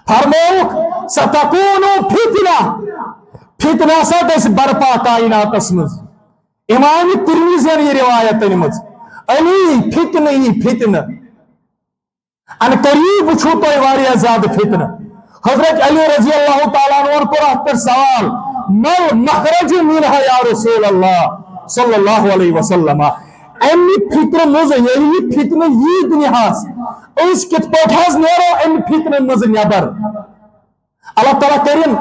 فرموک ستکونو فتنہ فتنہ سا گژھِ برپا کائناتس مز امام ترمذی یہ روایت انمت علی فتنہ یہ فتنہ ان قریب وچھو تو واریاہ زیادہ فتنہ حضرت علی رضی اللہ تعالیٰ عنہ کو پر سوال مل مخرج منها یا رسول اللہ صلی اللہ علیہ وسلم امی فتنہ مز یعنی فتنہ یہ دنیاس اس کت پوٹھاز نیرو امی فتنہ مز نیبر اللہ تعالیٰ کریم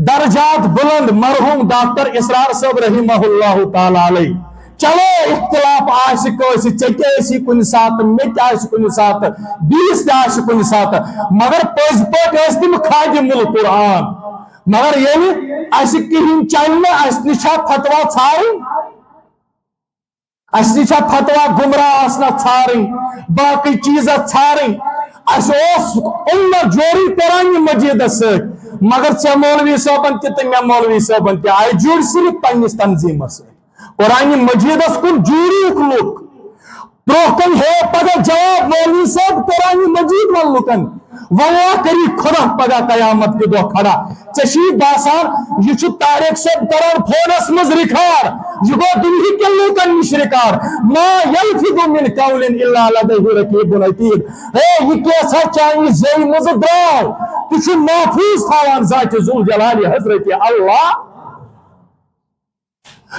درجات بلند مرحوم ڈاکٹر اسرار صاحب رحمہ اللہ تعالیٰ علیہ چلو اختلاف آسی کوئی چکے ایسی کن ساتھ مت آسی کن ساتھ بیس آسی کن ساتھ مگر پوز پوٹ ایس تم خادم القرآن مگر یہ ایسی کہیں چلنا ایس نشا فتوہ ژھارن ایس نشا فتوہ گمراہ آسنا ژھارن باقی چیزہ ژھارن ایس اوس امت جوری قرآن مجید سے مگر ژے مولوی صاحبن تہ میں مولوی صاحبن تہ آئی جوڑ صرف پنس تنظیم سے قرآن مجیدس کن جوری لوک بروکن ہے پگہ جواب مولوی صاحب قرآن مجید ون لکن واللہ کری خدا پگہ قیامت کے دو کھڑا چشی باسان یہ طارق صاحب کران فونس مز ریکار یہ گو دنہی کے لوکن نش ریکار ما یلفظ من قول الا لدیہ رقیب عتید ہے یہ کیسا چاہیے زی مز دراو تچھ محفوظ تھاوان ذات ذوالجلال حضرت اللہ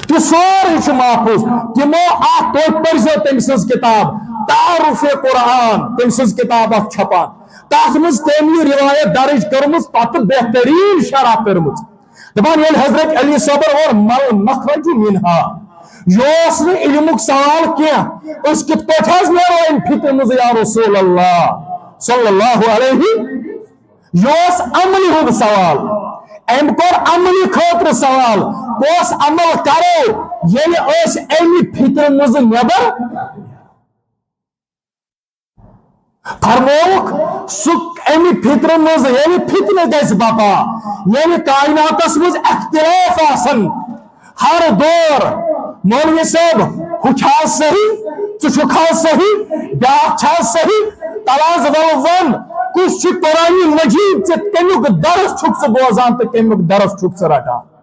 تو سوری محفوظ تمو تو پرزو تم سز کتاب تعارف قرآن تم سز کتاب چھپان تس مز تمی روایت درج کرمز پتہ بہترین شرح کرمز دپان یل حضرت علی صبر اور مل مخرج منہا یوس نہ علمک سوال کیا اس کت پٹھاز نیرو ان فتنہ مز یا رسول اللہ صلی اللہ علیہ یوس عملی ہو سوال ام کور عملی خاطر سوال کس عمل کرو یعنی اس امی فتنہ مز نیبر فرموک سک امی فتنہ مز یعنی فتنہ گژھِ بپا یعنی کائناتس مز اختلاف آسن ہر دور مولوی صاحب ہو چھا صحیح ژٕ چھُکھا صحیح بیاکھ چھا صحیح تلاز ون کس قرآن مجید سے کمیک درس چھک سے بوزان تو کمیک درس چھک سے رٹان